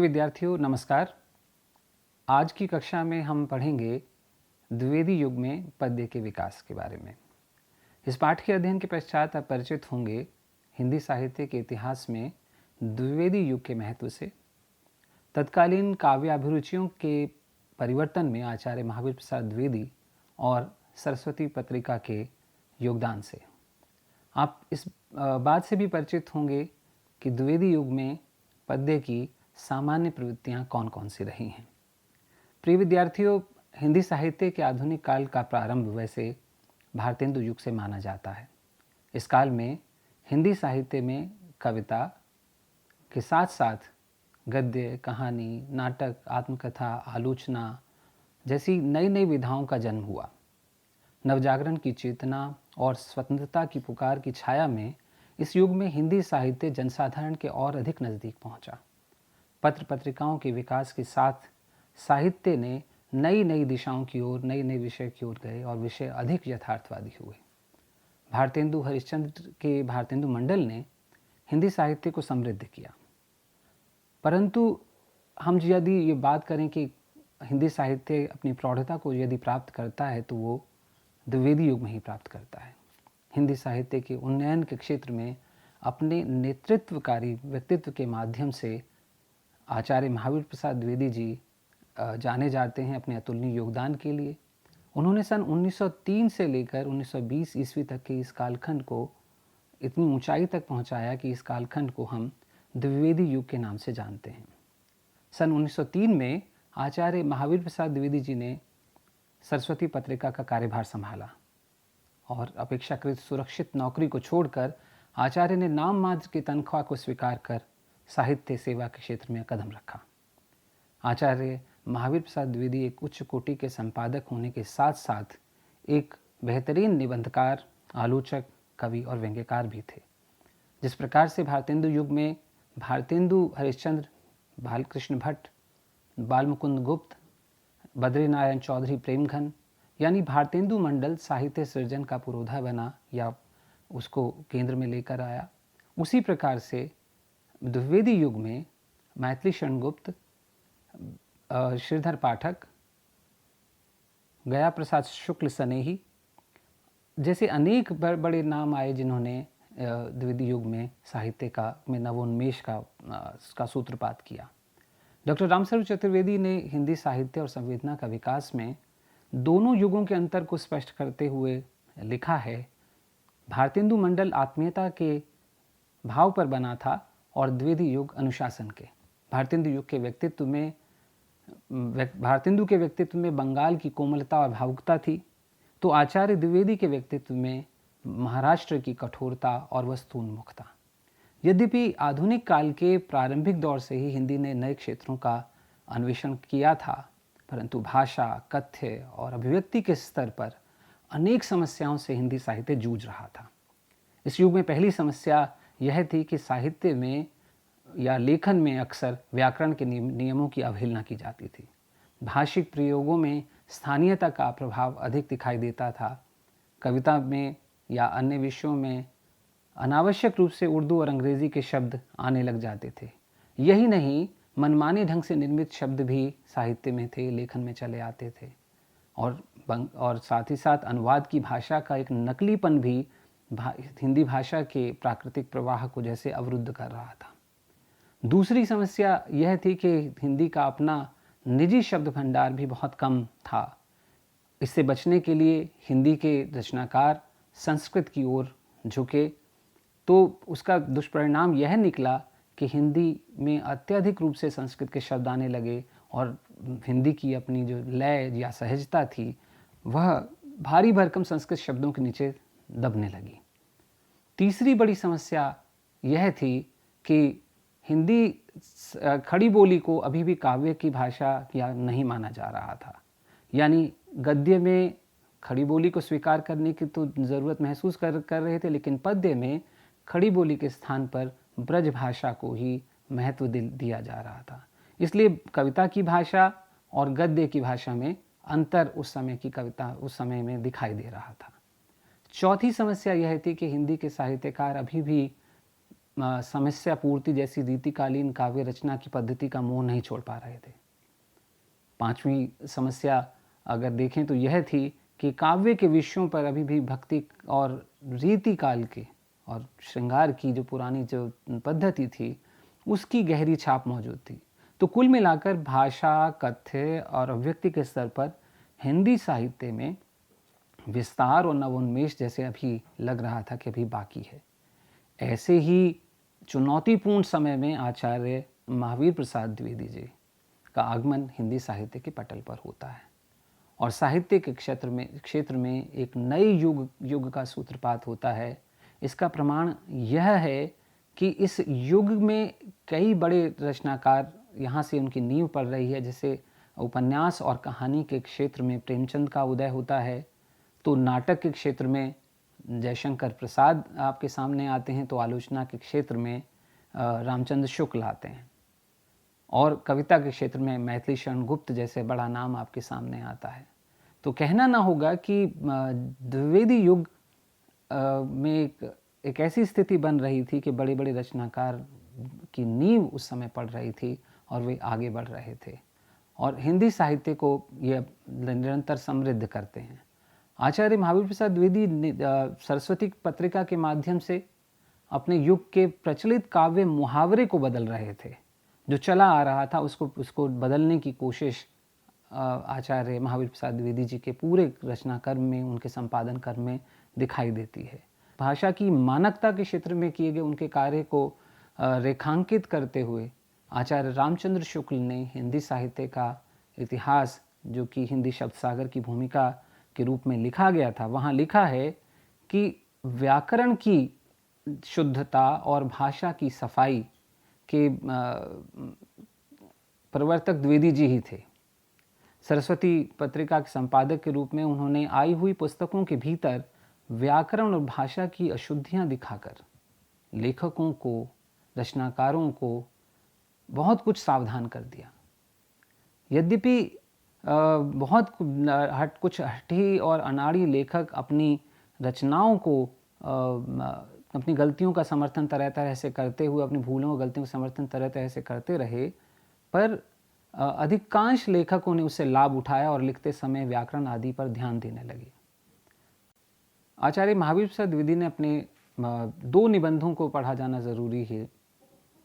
विद्यार्थियों नमस्कार। आज की कक्षा में हम पढ़ेंगे द्विवेदी युग में पद्य के विकास के बारे में। इस पाठ के अध्ययन के पश्चात आप परिचित होंगे हिंदी साहित्य के इतिहास में द्विवेदी युग के महत्व से, तत्कालीन काव्याभिरुचियों के परिवर्तन में आचार्य महावीर प्रसाद द्विवेदी और सरस्वती पत्रिका के योगदान से। आप इस बात से भी परिचित होंगे कि द्विवेदी युग में पद्य की सामान्य प्रवृत्तियां कौन कौन सी रही हैं। प्रिय विद्यार्थियों, हिंदी साहित्य के आधुनिक काल का प्रारंभ वैसे भारतेंदु युग से माना जाता है। इस काल में हिंदी साहित्य में कविता के साथ साथ गद्य, कहानी, नाटक, आत्मकथा, आलोचना जैसी नई नई विधाओं का जन्म हुआ। नवजागरण की चेतना और स्वतंत्रता की पुकार की छाया में इस युग में हिंदी साहित्य जनसाधारण के और अधिक नज़दीक पहुंचा। पत्र पत्रिकाओं के विकास के साथ साहित्य ने नई नई दिशाओं की ओर, नए नए विषय की ओर गए और विषय अधिक यथार्थवादी हुए। भारतेंदु हरिश्चंद्र के भारतेंदु मंडल ने हिंदी साहित्य को समृद्ध किया। परंतु हम यदि ये बात करें कि हिंदी साहित्य अपनी प्रौढ़ता को यदि प्राप्त करता है तो वो द्विवेदी युग में ही प्राप्त करता है। हिंदी साहित्य के उन्नयन के क्षेत्र में अपने नेतृत्वकारी व्यक्तित्व के माध्यम से आचार्य महावीर प्रसाद द्विवेदी जी जाने जाते हैं अपने अतुलनीय योगदान के लिए। उन्होंने सन 1903 से लेकर 1920 ईस्वी तक के इस कालखंड को इतनी ऊंचाई तक पहुंचाया कि इस कालखंड को हम द्विवेदी युग के नाम से जानते हैं। सन 1903 में आचार्य महावीर प्रसाद द्विवेदी जी ने सरस्वती पत्रिका का कार्यभार संभाला और अपेक्षाकृत सुरक्षित नौकरी को छोड़कर आचार्य ने नाम मात्र की तनख्वाह को स्वीकार कर साहित्य सेवा के क्षेत्र में कदम रखा। आचार्य महावीर प्रसाद द्विवेदी एक उच्च कोटि के संपादक होने के साथ साथ एक बेहतरीन निबंधकार, आलोचक, कवि और व्यंग्यकार भी थे। जिस प्रकार से भारतेंदु युग में भारतेंदु हरिश्चंद्र, बालकृष्ण भट्ट, बालमुकुंद गुप्त, बद्रीनारायण चौधरी प्रेमघन यानी भारतेंदु मंडल साहित्य सृजन का पुरोधा बना या उसको केंद्र में लेकर आया, उसी प्रकार से द्विवेदी युग में मैथिली शरण गुप्त, श्रीधर पाठक, गया प्रसाद शुक्ल सनेही जैसे अनेक बड़े नाम आए जिन्होंने द्विवेदी युग में साहित्य में नवोन्मेष का सूत्रपात किया। डॉक्टर रामस्वरूप चतुर्वेदी ने हिंदी साहित्य और संवेदना का विकास में दोनों युगों के अंतर को स्पष्ट करते हुए लिखा है, भारतेंदु मंडल आत्मीयता के भाव पर बना था और द्विवेदी युग अनुशासन के। भारतेंदु के व्यक्तित्व में बंगाल की कोमलता और भावुकता थी, तो आचार्य द्विवेदी के व्यक्तित्व में महाराष्ट्र की कठोरता और वस्तुन्मुखता। यद्यपि आधुनिक काल के प्रारंभिक दौर से ही हिंदी ने नए क्षेत्रों का अन्वेषण किया था, परंतु भाषा, कथ्य और अभिव्यक्ति के स्तर पर अनेक समस्याओं से हिंदी साहित्य जूझ रहा था। इस युग में पहली समस्या यह थी कि साहित्य में या लेखन में अक्सर व्याकरण के नियमों की अवहेलना की जाती थी। भाषिक प्रयोगों में स्थानीयता का प्रभाव अधिक दिखाई देता था। कविता में या अन्य विषयों में अनावश्यक रूप से उर्दू और अंग्रेजी के शब्द आने लग जाते थे। यही नहीं, मनमाने ढंग से निर्मित शब्द भी साहित्य में थे, लेखन में चले आते थे और साथ ही साथ अनुवाद की भाषा का एक नकलीपन भी हिंदी भाषा के प्राकृतिक प्रवाह को जैसे अवरुद्ध कर रहा था। दूसरी समस्या यह थी कि हिंदी का अपना निजी शब्द भंडार भी बहुत कम था। इससे बचने के लिए हिंदी के रचनाकार संस्कृत की ओर झुके, तो उसका दुष्परिणाम यह निकला कि हिंदी में अत्यधिक रूप से संस्कृत के शब्द आने लगे और हिंदी की अपनी जो लय या सहजता थी वह भारी भरकम संस्कृत शब्दों के नीचे दबने लगी। तीसरी बड़ी समस्या यह थी कि हिंदी खड़ी बोली को अभी भी काव्य की भाषा या नहीं माना जा रहा था। यानी गद्य में खड़ी बोली को स्वीकार करने की तो ज़रूरत महसूस कर रहे थे, लेकिन पद्य में खड़ी बोली के स्थान पर ब्रज भाषा को ही महत्व दिया जा रहा था। इसलिए कविता की भाषा और गद्य की भाषा में अंतर उस समय में दिखाई दे रहा था। चौथी समस्या यह थी कि हिंदी के साहित्यकार अभी भी समस्या पूर्ति जैसी रीतिकालीन काव्य रचना की पद्धति का मोह नहीं छोड़ पा रहे थे। पांचवी समस्या अगर देखें तो यह थी कि काव्य के विषयों पर अभी भी भक्ति और रीतिकाल के और श्रृंगार की जो पुरानी जो पद्धति थी उसकी गहरी छाप मौजूद थी। तो कुल मिलाकर भाषा, कथ्य और अभिव्यक्ति के स्तर पर हिंदी साहित्य में विस्तार और नवोन्मेष जैसे अभी लग रहा था कि अभी बाकी है। ऐसे ही चुनौतीपूर्ण समय में आचार्य महावीर प्रसाद द्विवेदी जी का आगमन हिंदी साहित्य के पटल पर होता है और साहित्य के क्षेत्र में एक नए युग का सूत्रपात होता है। इसका प्रमाण यह है कि इस युग में कई बड़े रचनाकार यहाँ से उनकी नींव पड़ रही है। जैसे उपन्यास और कहानी के क्षेत्र में प्रेमचंद का उदय होता है, तो नाटक के क्षेत्र में जयशंकर प्रसाद आपके सामने आते हैं, तो आलोचना के क्षेत्र में रामचंद्र शुक्ल आते हैं और कविता के क्षेत्र में मैथिली शरण गुप्त जैसे बड़ा नाम आपके सामने आता है। तो कहना ना होगा कि द्विवेदी युग में एक ऐसी स्थिति बन रही थी कि बड़े बड़े रचनाकार की नींव उस समय पड़ रही थी और वे आगे बढ़ रहे थे और हिंदी साहित्य को ये निरंतर समृद्ध करते हैं। आचार्य महावीर प्रसाद द्विवेदी सरस्वती पत्रिका के माध्यम से अपने युग के प्रचलित काव्य मुहावरे को बदल रहे थे। जो चला आ रहा था उसको बदलने की कोशिश आचार्य महावीर प्रसाद द्विवेदी जी के पूरे रचना कर्म में, उनके संपादन कर्म में दिखाई देती है। भाषा की मानकता के क्षेत्र में किए गए उनके कार्य को रेखांकित करते हुए आचार्य रामचंद्र शुक्ल ने हिंदी साहित्य का इतिहास, जो कि हिंदी शब्द सागर की भूमिका के रूप में लिखा गया था, वहाँ लिखा है कि व्याकरण की शुद्धता और भाषा की सफाई के प्रवर्तक द्विवेदी जी ही थे। सरस्वती पत्रिका के संपादक के रूप में उन्होंने आई हुई पुस्तकों के भीतर व्याकरण और भाषा की अशुद्धियां दिखाकर लेखकों को, रचनाकारों को बहुत कुछ सावधान कर दिया। यद्यपि बहुत कुछ हठी और अनाड़ी लेखक अपनी रचनाओं को अपनी गलतियों का समर्थन तरह तरह से करते हुए, अपनी भूलों और गलतियों का समर्थन तरह तरह से करते रहे, पर अधिकांश लेखकों ने उससे लाभ उठाया और लिखते समय व्याकरण आदि पर ध्यान देने लगे। आचार्य महावीर प्रसाद द्विवेदी ने अपने दो निबंधों को पढ़ा जाना ज़रूरी है।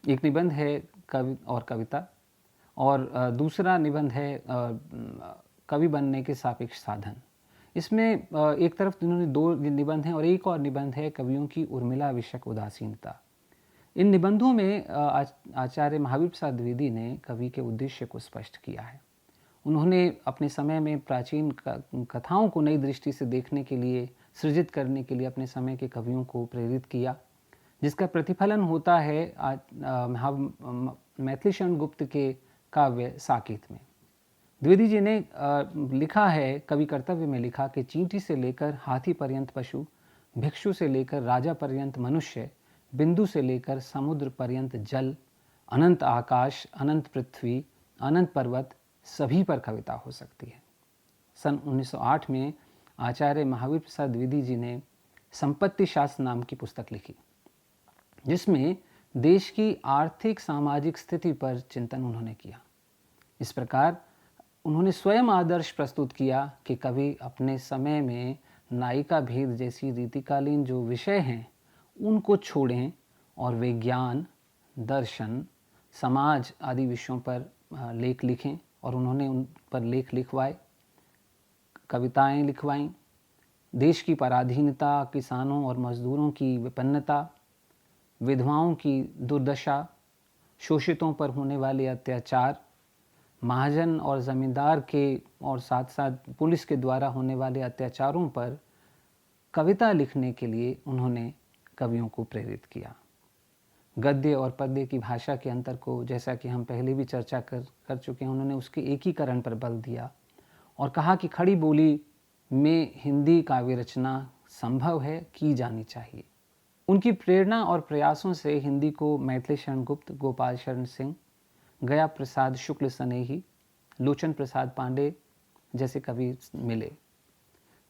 एक निबंध है कवि और कविता और दूसरा निबंध है कवि बनने के सापेक्ष साधन। इसमें एक तरफ इन्होंने दो निबंध हैं और एक और निबंध है कवियों की उर्मिला विषयक उदासीनता। इन निबंधों में आचार्य महावीर प्रसाद द्विवेदी ने कवि के उद्देश्य को स्पष्ट किया है। उन्होंने अपने समय में प्राचीन कथाओं को नई दृष्टि से देखने के लिए, सृजित करने के लिए अपने समय के कवियों को प्रेरित किया, जिसका प्रतिफलन होता है मैथिली शरण गुप्त के काव्य साकेत में। द्विवेदी जी ने लिखा है, कवि कर्तव्य में लिखा कि चींटी से लेकर हाथी पर्यंत पशु, भिक्षु से लेकर राजा पर्यंत मनुष्य, बिंदु से लेकर समुद्र पर्यंत जल, अनंत आकाश, अनंत पृथ्वी, अनंत पर्वत, सभी पर कविता हो सकती है। सन 1908 में आचार्य महावीर प्रसाद द्विवेदी जी ने संपत्ति शास्त्र नाम की पुस्तक लिखी, जिसमें देश की आर्थिक सामाजिक स्थिति पर चिंतन उन्होंने किया। इस प्रकार उन्होंने स्वयं आदर्श प्रस्तुत किया कि कवि अपने समय में नायिका भेद जैसी रीतिकालीन जो विषय हैं उनको छोड़ें और वे ज्ञान, दर्शन, समाज आदि विषयों पर लेख लिखें, और उन्होंने उन पर लेख लिखवाए, कविताएं लिखवाईं। देश की पराधीनता, किसानों और मजदूरों की विपन्नता, विधवाओं की दुर्दशा, शोषितों पर होने वाले अत्याचार, महाजन और ज़मींदार के और साथ साथ पुलिस के द्वारा होने वाले अत्याचारों पर कविता लिखने के लिए उन्होंने कवियों को प्रेरित किया। गद्य और पद्य की भाषा के अंतर को, जैसा कि हम पहले भी चर्चा कर चुके हैं, उन्होंने उसके एकीकरण पर बल दिया और कहा कि खड़ी बोली में हिंदी काव्य रचना संभव है, की जानी चाहिए। उनकी प्रेरणा और प्रयासों से हिंदी को मैथिली शरण गुप्त, गोपाल शरण सिंह, गया प्रसाद शुक्ल सनेही, लोचन प्रसाद पांडे जैसे कवि मिले।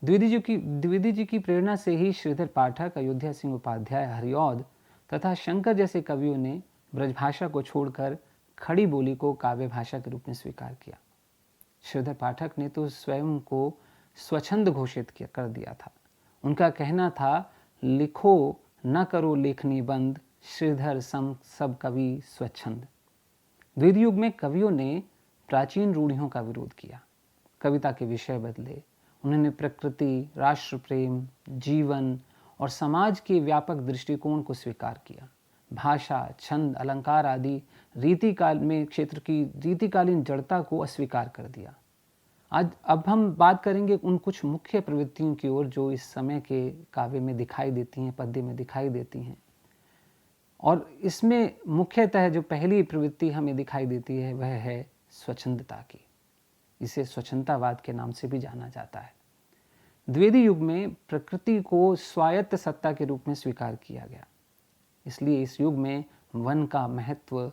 द्विवेदी जी की प्रेरणा से ही श्रीधर पाठक, अयोध्या सिंह उपाध्याय, हरिऔध तथा शंकर जैसे कवियों ने ब्रजभाषा को छोड़कर खड़ी बोली को काव्य भाषा के रूप में स्वीकार किया। श्रीधर पाठक ने तो स्वयं को स्वच्छंद घोषित कर दिया था। उनका कहना था, लिखो न करो लेखनी बंद, श्रीधर सम सब कवि स्वच्छंद। द्वितीय युग में कवियों ने प्राचीन रूढ़ियों का विरोध किया, कविता के विषय बदले। उन्होंने प्रकृति, राष्ट्र प्रेम, जीवन और समाज के व्यापक दृष्टिकोण को स्वीकार किया। भाषा, छंद, अलंकार आदि रीतिकाल में क्षेत्र की रीतिकालीन जड़ता को अस्वीकार कर दिया। आज अब हम बात करेंगे उन कुछ मुख्य प्रवृत्तियों की ओर जो इस समय के काव्य में दिखाई देती हैं, पद्य में दिखाई देती हैं। और इसमें मुख्यतः जो पहली प्रवृत्ति हमें दिखाई देती है वह है स्वच्छंदता की। इसे स्वच्छंदतावाद के नाम से भी जाना जाता है। द्विवेदी युग में प्रकृति को स्वायत्त सत्ता के रूप में स्वीकार किया गया। इसलिए इस युग में वन का महत्व,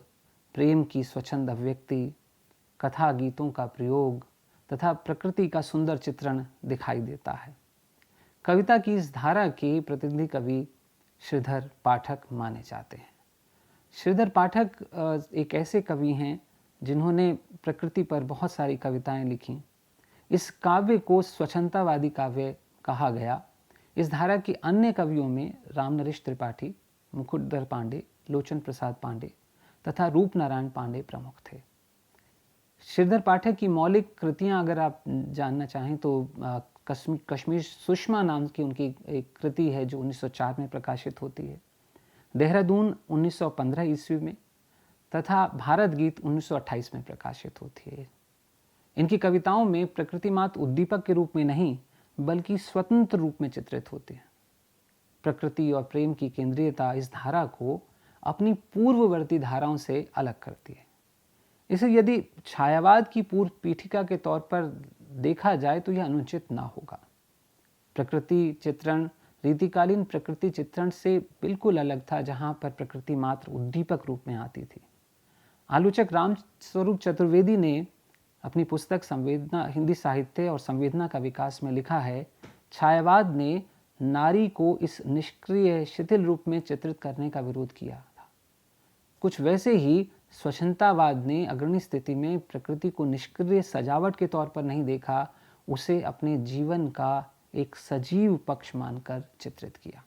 प्रेम की स्वच्छंद अभिव्यक्ति, कथा गीतों का प्रयोग तथा प्रकृति का सुंदर चित्रण दिखाई देता है। कविता की इस धारा के प्रतिनिधि कवि श्रीधर पाठक माने जाते हैं। श्रीधर पाठक एक ऐसे कवि हैं जिन्होंने प्रकृति पर बहुत सारी कविताएं लिखी। इस काव्य को स्वच्छंदतावादी काव्य कहा गया। इस धारा के अन्य कवियों में रामनरेश त्रिपाठी, मुकुटधर पांडे, लोचन प्रसाद पांडे तथा रूपनारायण पांडे प्रमुख थे। श्रीधर पाठक की मौलिक कृतियां अगर आप जानना चाहें तो कश्मीर सुषमा नाम की उनकी एक कृति है जो 1904 में प्रकाशित होती है, देहरादून 1915 ईस्वी में तथा भारत गीत 1928 में प्रकाशित होती है। इनकी कविताओं में प्रकृति मात्र उद्दीपक के रूप में नहीं बल्कि स्वतंत्र रूप में चित्रित होती है। प्रकृति और प्रेम की केंद्रीयता इस धारा को अपनी पूर्ववर्ती धाराओं से अलग करती है। इसे यदि छायावाद की पूर्व पीठिका के तौर पर देखा जाए तो यह अनुचित ना होगा। प्रकृति चित्रण रीतिकालीन प्रकृति चित्रण से बिल्कुल अलग था, जहां पर प्रकृति मात्र उद्दीपक रूप में आती थी। आलोचक रामस्वरूप चतुर्वेदी ने अपनी पुस्तक संवेदना, हिंदी साहित्य और संवेदना का विकास में लिखा है, छायावाद ने नारी को इस निष्क्रिय शिथिल रूप में चित्रित करने का विरोध किया था। कुछ वैसे ही स्वच्छंदतावाद ने अग्रणी स्थिति में प्रकृति को निष्क्रिय सजावट के तौर पर नहीं देखा, उसे अपने जीवन का एक सजीव पक्ष मानकर चित्रित किया।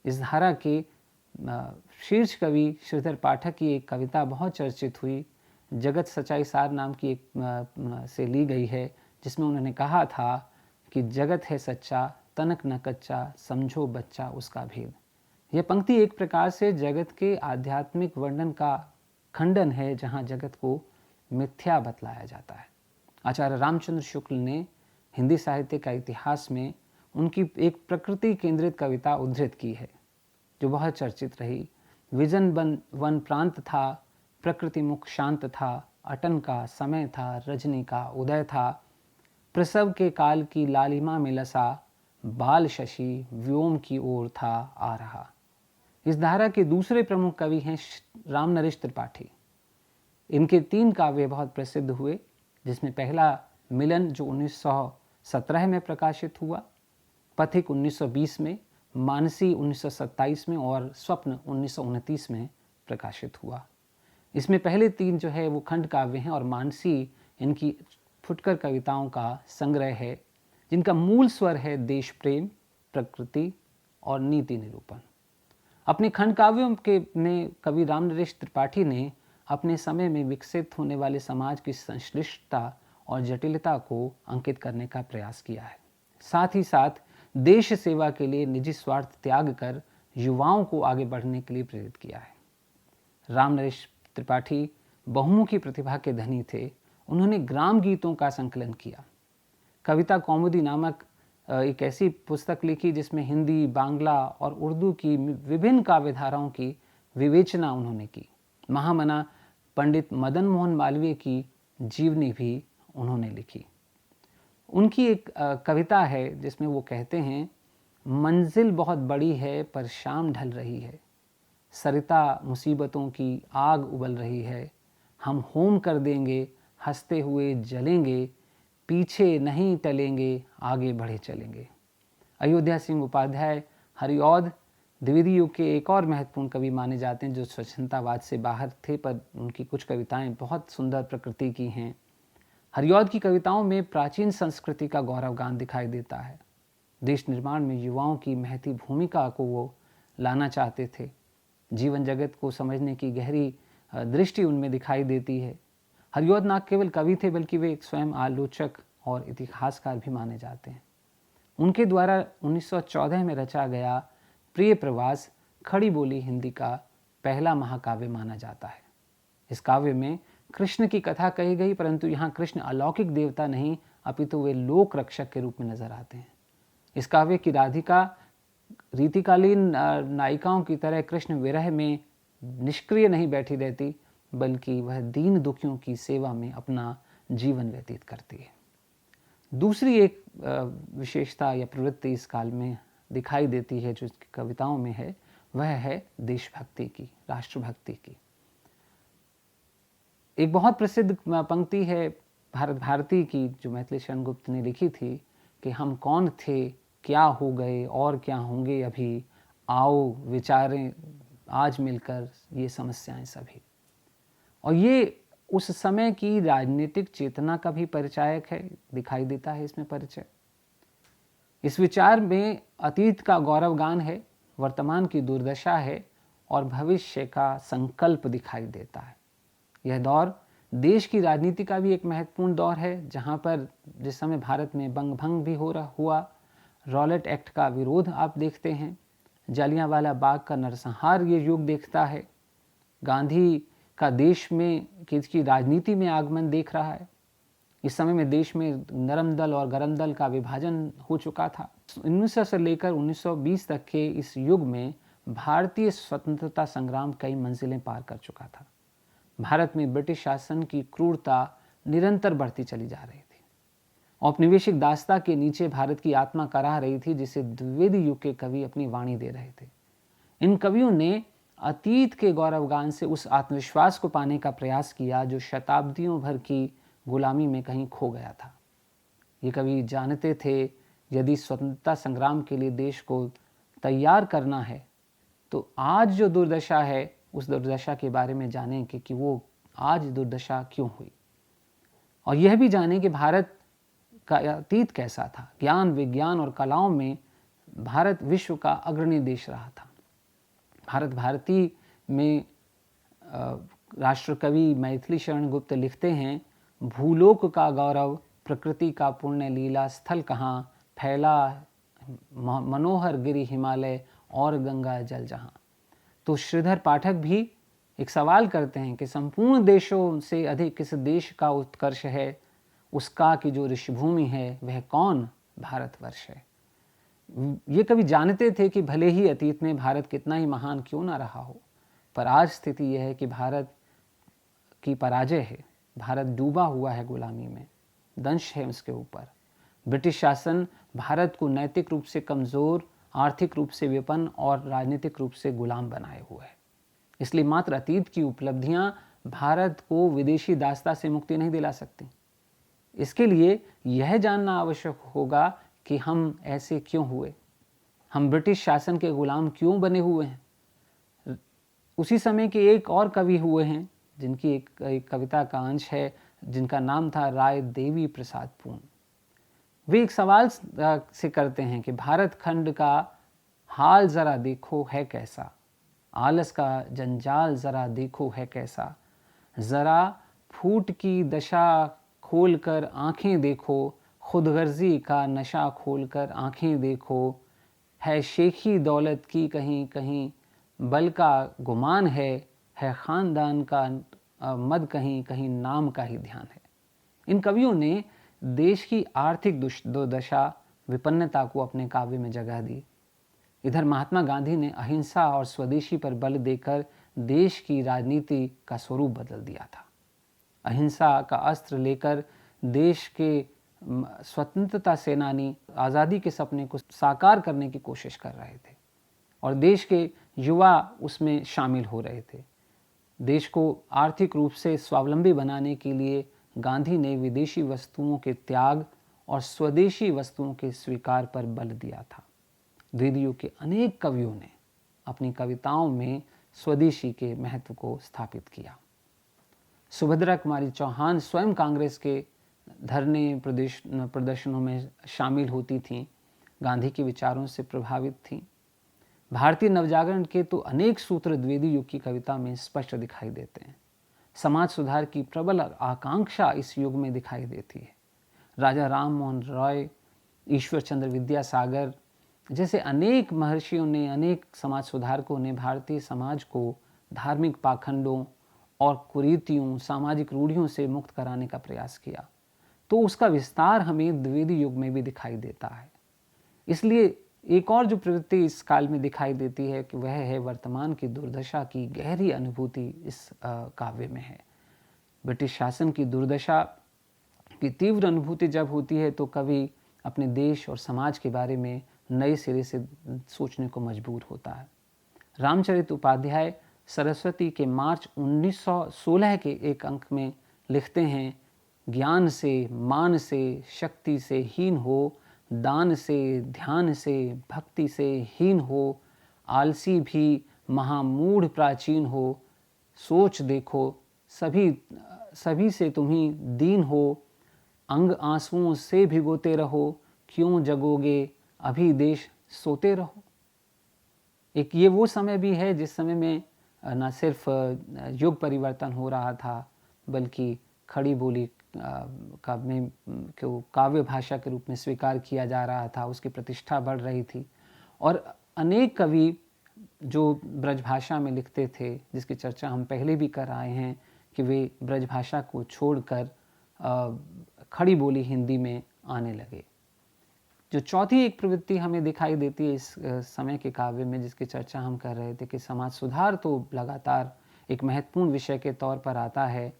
इस धारा के शीर्ष कवि श्रीधर पाठक की एक कविता बहुत चर्चित हुई, जगत सच्चाई सार नाम की एक से ली गई है, जिसमें उन्होंने कहा था कि जगत है सच्चा, तनक न कच्चा, समझो बच्चा उसका भेद। यह पंक्ति एक प्रकार से जगत के आध्यात्मिक वर्णन का खंडन है, जहां जगत को मिथ्या बतलाया जाता है। आचार्य रामचंद्र शुक्ल ने हिंदी साहित्य का इतिहास में उनकी एक प्रकृति केंद्रित कविता उद्धृत की है जो बहुत चर्चित रही। विजन वन प्रांत था, प्रकृति मुख शांत था, अटन का समय था, रजनी का उदय था, प्रसव के काल की लालिमा में लसा, बाल शशि व्योम की ओर था आ रहा। इस धारा के दूसरे प्रमुख कवि हैं रामनरेश त्रिपाठी। इनके 3 काव्य बहुत प्रसिद्ध हुए, जिसमें पहला मिलन जो 1917 में प्रकाशित हुआ, पथिक 1920 में, मानसी 1927 में और स्वप्न 1929 में प्रकाशित हुआ। इसमें पहले 3 जो है वो खंड काव्य हैं और मानसी इनकी फुटकर कविताओं का संग्रह है, जिनका मूल स्वर है देश प्रेम, प्रकृति और नीति निरूपण। अपने खंड काव्यों के में कवि रामनरेश त्रिपाठी ने अपने समय में विकसित होने वाले समाज की संश्लिष्टता और जटिलता को अंकित करने का प्रयास किया है। साथ ही साथ देश सेवा के लिए निजी स्वार्थ त्याग कर युवाओं को आगे बढ़ने के लिए प्रेरित किया है। रामनरेश त्रिपाठी बहुमुखी प्रतिभा के धनी थे। उन्होंने ग्राम गीतों का संकलन किया। कविता कौमुदी नामक एक ऐसी पुस्तक लिखी जिसमें हिंदी, बांग्ला और उर्दू की विभिन्न काव्य धाराओं की विवेचना उन्होंने की। महामना पंडित मदन मोहन मालवीय की जीवनी भी उन्होंने लिखी। उनकी एक कविता है जिसमें वो कहते हैं, मंजिल बहुत बड़ी है पर शाम ढल रही है, सरिता मुसीबतों की आग उबल रही है, हम होम कर देंगे हंसते हुए जलेंगे, पीछे नहीं टलेंगे आगे बढ़े चलेंगे। अयोध्या सिंह उपाध्याय हरिऔध द्विवेदी युग के एक और महत्वपूर्ण कवि माने जाते हैं जो स्वच्छंदतावाद से बाहर थे, पर उनकी कुछ कविताएं बहुत सुंदर प्रकृति की हैं। हरिऔध की कविताओं में प्राचीन संस्कृति का गौरवगान दिखाई देता है। देश निर्माण में युवाओं की महती भूमिका को वो लाना चाहते थे। जीवन जगत को समझने की गहरी दृष्टि उनमें दिखाई देती है। हरिऔध न केवल कवि थे बल्कि वे एक स्वयं आलोचक और इतिहासकार भी माने जाते हैं। उनके द्वारा 1914 में रचा गया प्रिय प्रवास खड़ी बोली हिंदी का पहला महाकाव्य माना जाता है। इस काव्य में कृष्ण की कथा कही गई, परंतु यहाँ कृष्ण अलौकिक देवता नहीं अपितु वे लोक रक्षक के रूप में नजर आते हैं। इस काव्य की राधिका रीतिकालीन नायिकाओं की तरह कृष्ण विरह में निष्क्रिय नहीं बैठी रहती, बल्कि वह दीन दुखियों की सेवा में अपना जीवन व्यतीत करती है। दूसरी एक विशेषता या प्रवृत्ति इस काल में दिखाई देती है जो इसकी कविताओं में है, वह है देशभक्ति की, राष्ट्रभक्ति की। एक बहुत प्रसिद्ध पंक्ति है भारत भारती की जो मैथिली शरण गुप्त ने लिखी थी कि हम कौन थे, क्या हो गए और क्या होंगे अभी, आओ विचारें आज मिलकर ये समस्याएं सभी। और ये उस समय की राजनीतिक चेतना का भी परिचायक है, दिखाई देता है इसमें परिचय। इस विचार में अतीत का गौरवगान है, वर्तमान की दुर्दशा है और भविष्य का संकल्प दिखाई देता है। यह दौर देश की राजनीति का भी एक महत्वपूर्ण दौर है, जहाँ पर जिस समय भारत में बंग भंग भी हुआ, रॉलेट एक्ट का विरोध आप देखते हैं, जालियांवाला बाग का नरसंहार ये युग देखता है, गांधी का देश में की राजनीति में आगमन देख रहा है। इस समय में देश में नरम दल और गरम दल का विभाजन हो चुका था। 1900 से लेकर 1920 तक के इस युग में भारतीय स्वतंत्रता संग्राम कई मंजिलें पार कर चुका था। भारत में ब्रिटिश शासन की क्रूरता निरंतर बढ़ती चली जा रही थी। औपनिवेशिक दासता के नीचे भारत की आत्मा कराह रही थी, जिसे द्विवेदी युग के कवि अपनी वाणी दे रहे थे। इन कवियों ने अतीत के गौरवगान से उस आत्मविश्वास को पाने का प्रयास किया जो शताब्दियों भर की गुलामी में कहीं खो गया था। ये कवि जानते थे यदि स्वतंत्रता संग्राम के लिए देश को तैयार करना है तो आज जो दुर्दशा है उस दुर्दशा के बारे में जानें कि वो आज दुर्दशा क्यों हुई, और यह भी जानें कि भारत का अतीत कैसा था। ज्ञान, विज्ञान और कलाओं में भारत विश्व का अग्रणी देश रहा था। भारत भारती में राष्ट्रकवि मैथिली शरण गुप्त लिखते हैं, भूलोक का गौरव, प्रकृति का पुण्य लीला स्थल कहाँ, फैला मनोहर गिरि हिमालय और गंगा जल जहाँ। तो श्रीधर पाठक भी एक सवाल करते हैं कि संपूर्ण देशों से अधिक किस देश का उत्कर्ष है, उसका कि जो ऋषिभूमि है वह कौन, भारतवर्ष है। ये कवि जानते थे कि भले ही अतीत में भारत कितना ही महान क्यों ना रहा हो, पर आज स्थिति यह है कि भारत की पराजय है। भारत डूबा हुआ है गुलामी में, दंश है उसके ऊपर। ब्रिटिश शासन भारत को नैतिक रूप से कमज़ोर, आर्थिक रूप से विपन्न और राजनीतिक रूप से गुलाम बनाए हुए है। इसलिए मात्र अतीत की उपलब्धियां भारत को विदेशी दासता से मुक्ति नहीं दिला सकती। इसके लिए यह जानना आवश्यक होगा कि हम ऐसे क्यों हुए, हम ब्रिटिश शासन के गुलाम क्यों बने हुए हैं। उसी समय के एक और कवि हुए हैं जिनकी एक कविता का अंश है जिनका नाम था राय देवी प्रसाद पूर्ण। वे एक सवाल से करते हैं कि भारत खंड का हाल जरा देखो है कैसा, आलस का जंजाल जरा देखो है कैसा, जरा फूट की दशा खोलकर आंखें देखो, खुदगर्जी का नशा खोलकर आंखें देखो, है शेखी दौलत की कहीं कहीं बल का गुमान है खानदान का मद कहीं कहीं नाम का ही ध्यान है। इन कवियों ने देश की आर्थिक दुर्दशा, विपन्नता को अपने काव्य में जगह दी। इधर महात्मा गांधी ने अहिंसा और स्वदेशी पर बल देकर देश की राजनीति का स्वरूप बदल दिया था। अहिंसा का अस्त्र लेकर देश के स्वतंत्रता सेनानी आज़ादी के सपने को साकार करने की कोशिश कर रहे थे और देश के युवा उसमें शामिल हो रहे थे। देश को आर्थिक रूप से स्वावलंबी बनाने के लिए गांधी ने विदेशी वस्तुओं के त्याग और स्वदेशी वस्तुओं के स्वीकार पर बल दिया था। द्विवेदी युग के अनेक कवियों ने अपनी कविताओं में स्वदेशी के महत्व को स्थापित किया। सुभद्रा कुमारी चौहान स्वयं कांग्रेस के धरने प्रदर्शनों में शामिल होती थीं, गांधी के विचारों से प्रभावित थीं। भारतीय नवजागरण के तो अनेक सूत्र द्विवेदी युग की कविता में स्पष्ट दिखाई देते हैं। समाज सुधार की प्रबल आकांक्षा इस युग में दिखाई देती है। राजा राम मोहन रॉय, ईश्वर चंद्र विद्यासागर जैसे अनेक महर्षियों ने, अनेक समाज सुधारकों ने भारतीय समाज को धार्मिक पाखंडों और कुरीतियों, सामाजिक रूढ़ियों से मुक्त कराने का प्रयास किया। तो उसका विस्तार हमें द्विवेदी युग में भी दिखाई देता है। इसलिए एक और जो प्रवृत्ति इस काल में दिखाई देती है कि वह है वर्तमान की दुर्दशा की गहरी अनुभूति इस काव्य में है। ब्रिटिश शासन की दुर्दशा की तीव्र अनुभूति जब होती है तो कवि अपने देश और समाज के बारे में नए सिरे से सोचने को मजबूर होता है। रामचरित उपाध्याय सरस्वती के मार्च 1916 के एक अंक में लिखते हैं, ज्ञान से, मान से, शक्ति से हीन हो, दान से, ध्यान से, भक्ति से हीन हो, आलसी भी महामूढ़ प्राचीन हो, सोच देखो सभी से तुम्ही दीन हो, अंग आंसुओं से भिगोते रहो, क्यों जगोगे अभी देश सोते रहो। एक ये वो समय भी है जिस समय में न सिर्फ युग परिवर्तन हो रहा था, बल्कि खड़ी बोली को काव्य भाषा के रूप में स्वीकार किया जा रहा था, उसकी प्रतिष्ठा बढ़ रही थी। और अनेक कवि जो ब्रजभाषा में लिखते थे, जिसकी चर्चा हम पहले भी कर आए हैं कि वे ब्रजभाषा को छोड़कर खड़ी बोली हिंदी में आने लगे। जो चौथी एक प्रवृत्ति हमें दिखाई देती है इस समय के काव्य में, जिसकी चर्चा हम कर रहे थे कि समाज सुधार तो लगातार एक महत्वपूर्ण विषय के तौर पर आता है।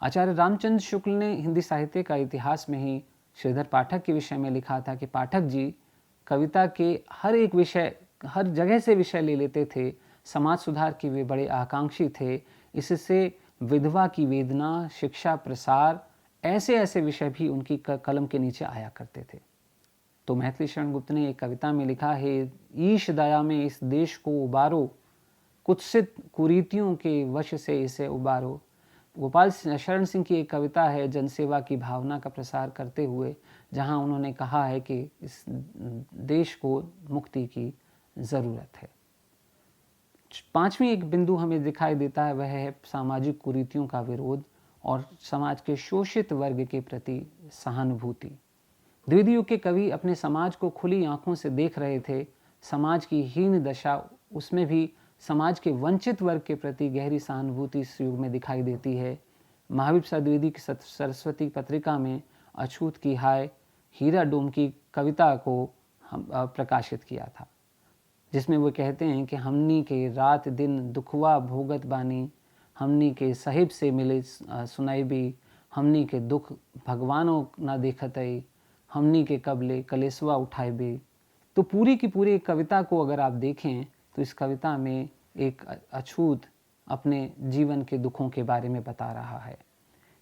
आचार्य रामचंद्र शुक्ल ने हिंदी साहित्य का इतिहास में ही श्रीधर पाठक के विषय में लिखा था कि पाठक जी कविता के हर एक विषय, हर जगह से विषय ले लेते थे। समाज सुधार के वे बड़े आकांक्षी थे। इससे विधवा की वेदना, शिक्षा प्रसार, ऐसे ऐसे विषय भी उनकी कलम के नीचे आया करते थे। तो मैथिली शरण गुप्त ने एक कविता में लिखा है, ईश दया में इस देश को उबारो, कुत्सित कुरीतियों के वश से इसे उबारो। गोपाल शरण सिंह की एक कविता है जनसेवा की भावना का प्रसार करते हुए, जहां उन्होंने कहा है कि इस देश को मुक्ति की ज़रूरत है। पांचवी एक बिंदु हमें दिखाई देता है, वह है सामाजिक कुरीतियों का विरोध और समाज के शोषित वर्ग के प्रति सहानुभूति। द्विवेदी युग के कवि अपने समाज को खुली आंखों से देख रहे थे। समाज की हीन दशा, उसमें भी समाज के वंचित वर्ग के प्रति गहरी सहानुभूति इस युग में दिखाई देती है। महावीर प्रसाद द्विवेदी की सरस्वती पत्रिका में अछूत की हाय हीरा डोम की कविता को प्रकाशित किया था, जिसमें वो कहते हैं कि हमनी के रात दिन दुखवा भोगत बानी, हमनी के साहिब से मिले सुनाई भी, हमनी के दुख भगवानों ना देखत आई, हमनी के कबले कलेसवा उठाए भी। तो पूरी की पूरी कविता को अगर आप देखें तो इस कविता में एक अछूत अपने जीवन के दुखों के बारे में बता रहा है।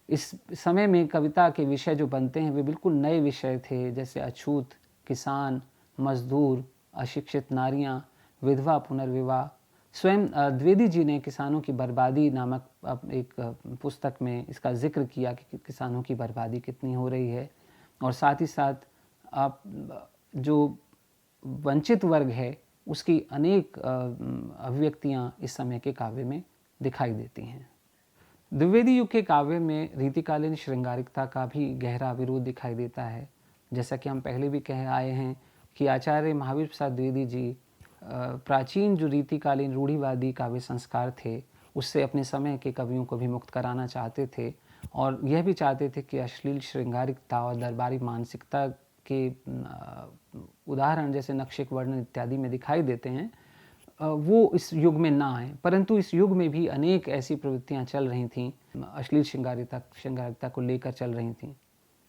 इस समय में कविता के विषय जो बनते हैं वे बिल्कुल नए विषय थे, जैसे अछूत, किसान, मजदूर, अशिक्षित नारियां, विधवा पुनर्विवाह। स्वयं द्विवेदी जी ने किसानों की बर्बादी नामक एक पुस्तक में इसका जिक्र किया कि किसानों की बर्बादी कितनी हो रही है, और साथ ही साथ आप जो वंचित वर्ग है उसकी अनेक अभिव्यक्तियां इस समय के काव्य में दिखाई देती हैं। द्विवेदी युग के काव्य में रीतिकालीन श्रृंगारिकता का भी गहरा विरोध दिखाई देता है। जैसा कि हम पहले भी कह आए हैं कि आचार्य महावीर प्रसाद द्विवेदी जी प्राचीन जो रीतिकालीन रूढ़िवादी काव्य संस्कार थे उससे अपने समय के कवियों को भी मुक्त कराना चाहते थे, और यह भी चाहते थे कि अश्लील श्रृंगारिकता और दरबारी मानसिकता के उदाहरण जैसे नक्शे वर्णन इत्यादि में दिखाई देते हैं वो इस युग में ना आए। परंतु इस युग में भी अनेक ऐसी प्रवृत्तियां चल रही थीं, अश्लील श्रृंगारिकता को लेकर चल रही थीं।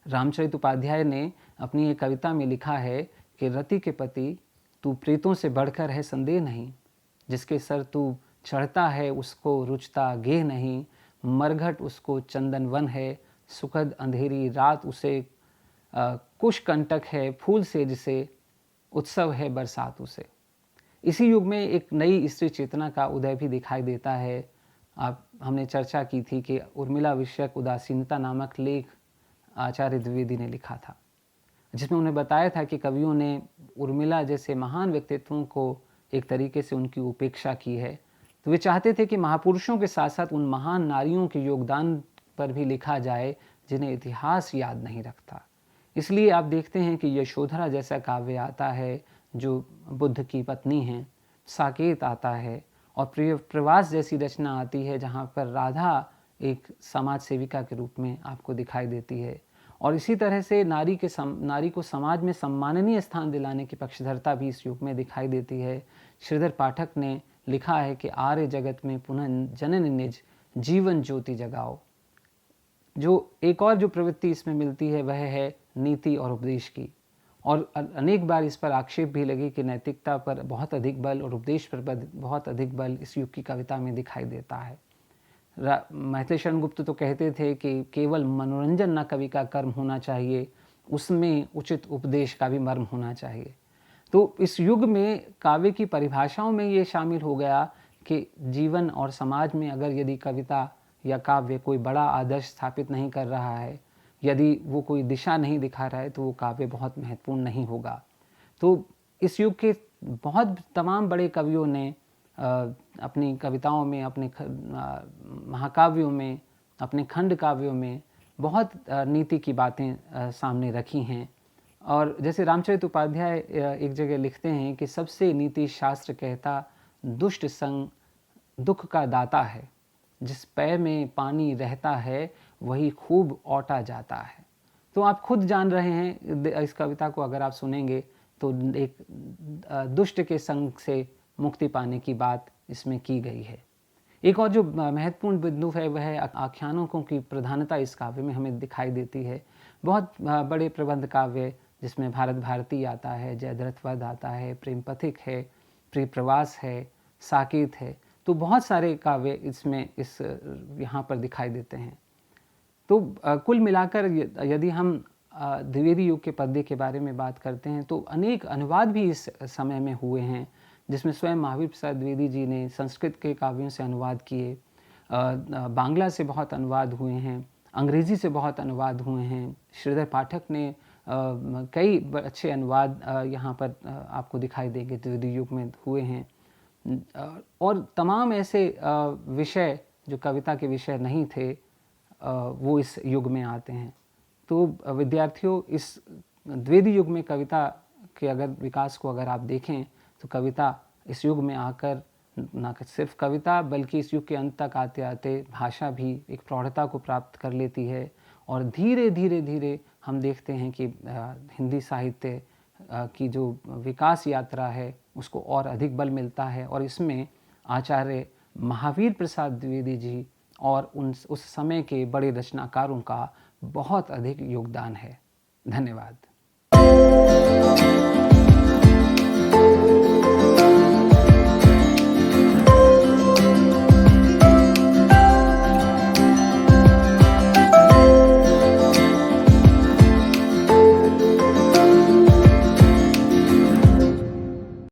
रामचरित उपाध्याय ने अपनी एक कविता में लिखा है कि रति के पति तू प्रेतों से बढ़कर है संदेह नहीं, जिसके सर तू चढ़ता है उसको रुचता गेह नहीं, मरघट उसको चंदन वन है, सुखद अंधेरी रात उसे कुश कंटक है, फूल से जिसे उत्सव है बरसात उसे। इसी युग में एक नई स्त्री चेतना का उदय भी दिखाई देता है। हमने चर्चा की थी कि उर्मिला विषयक उदासीनता नामक लेख आचार्य द्विवेदी ने लिखा था, जिसमें उन्हें बताया था कि कवियों ने उर्मिला जैसे महान व्यक्तित्वों को एक तरीके से उनकी उपेक्षा की है। तो वे चाहते थे कि महापुरुषों के साथ साथ उन महान नारियों के योगदान पर भी लिखा जाए जिन्हें इतिहास याद नहीं रखता। इसलिए आप देखते हैं कि यशोधरा जैसा काव्य आता है जो बुद्ध की पत्नी हैं, साकेत आता है, और प्रवास जैसी रचना आती है जहाँ पर राधा एक समाज सेविका के रूप में आपको दिखाई देती है। और इसी तरह से नारी को समाज में सम्माननीय स्थान दिलाने की पक्षधरता भी इस युग में दिखाई देती है। श्रीधर पाठक ने लिखा है कि आर्य जगत में पुनः जनन निज जीवन ज्योति जगाओ। जो एक और जो प्रवृत्ति इसमें मिलती है वह है नीति और उपदेश की, और अनेक बार इस पर आक्षेप भी लगे कि नैतिकता पर बहुत अधिक बल और उपदेश पर बहुत अधिक बल इस युग की कविता में दिखाई देता है। मैथिली शरण गुप्त तो कहते थे कि केवल मनोरंजन न कवि का कर्म होना चाहिए, उसमें उचित उपदेश का भी मर्म होना चाहिए। तो इस युग में काव्य की परिभाषाओं में ये शामिल हो गया कि जीवन और समाज में अगर यदि कविता या काव्य कोई बड़ा आदर्श स्थापित नहीं कर रहा है, यदि वो कोई दिशा नहीं दिखा रहा है, तो वो काव्य बहुत महत्वपूर्ण नहीं होगा। तो इस युग के बहुत तमाम बड़े कवियों ने अपनी कविताओं में, अपने महाकाव्यों में, अपने खंड काव्यों में बहुत नीति की बातें सामने रखी हैं। और जैसे रामचरित उपाध्याय एक जगह लिखते हैं कि सबसे नीति शास्त्र कहता दुष्ट संग दुख का दाता है, जिस पैर में पानी रहता है वही खूब औटा जाता है। तो आप खुद जान रहे हैं, इस कविता को अगर आप सुनेंगे तो एक दुष्ट के संग से मुक्ति पाने की बात इसमें की गई है। एक और जो महत्वपूर्ण बिंदु है वह है आख्यानों की प्रधानता इस काव्य में हमें दिखाई देती है। बहुत बड़े प्रबंध काव्य जिसमें भारत भारती आता है, जयद्रथ वध आता है, प्रेम पथिक है, प्रिय प्रवास है, साकेत है, तो बहुत सारे काव्य इसमें यहाँ पर दिखाई देते हैं। तो कुल मिलाकर यदि हम द्विवेदी युग के पद्य के बारे में बात करते हैं तो अनेक अनुवाद भी इस समय में हुए हैं, जिसमें स्वयं महावीर प्रसाद द्विवेदी जी ने संस्कृत के काव्यों से अनुवाद किए, बांग्ला से बहुत अनुवाद हुए हैं, अंग्रेज़ी से बहुत अनुवाद हुए हैं। श्रीधर पाठक ने कई अच्छे अनुवाद यहाँ पर आपको दिखाई देंगे द्विवेदी युग में हुए हैं। और तमाम ऐसे विषय जो कविता के विषय नहीं थे वो इस युग में आते हैं। तो विद्यार्थियों, इस द्विवेदी युग में कविता के अगर विकास को अगर आप देखें तो कविता इस युग में आकर न सिर्फ कविता बल्कि इस युग के अंत तक आते आते भाषा भी एक प्रौढ़ता को प्राप्त कर लेती है, और धीरे धीरे धीरे हम देखते हैं कि हिंदी साहित्य की जो विकास यात्रा है उसको और अधिक बल मिलता है। और इसमें आचार्य महावीर प्रसाद द्विवेदी जी और उस समय के बड़े रचनाकारों का बहुत अधिक योगदान है। धन्यवाद।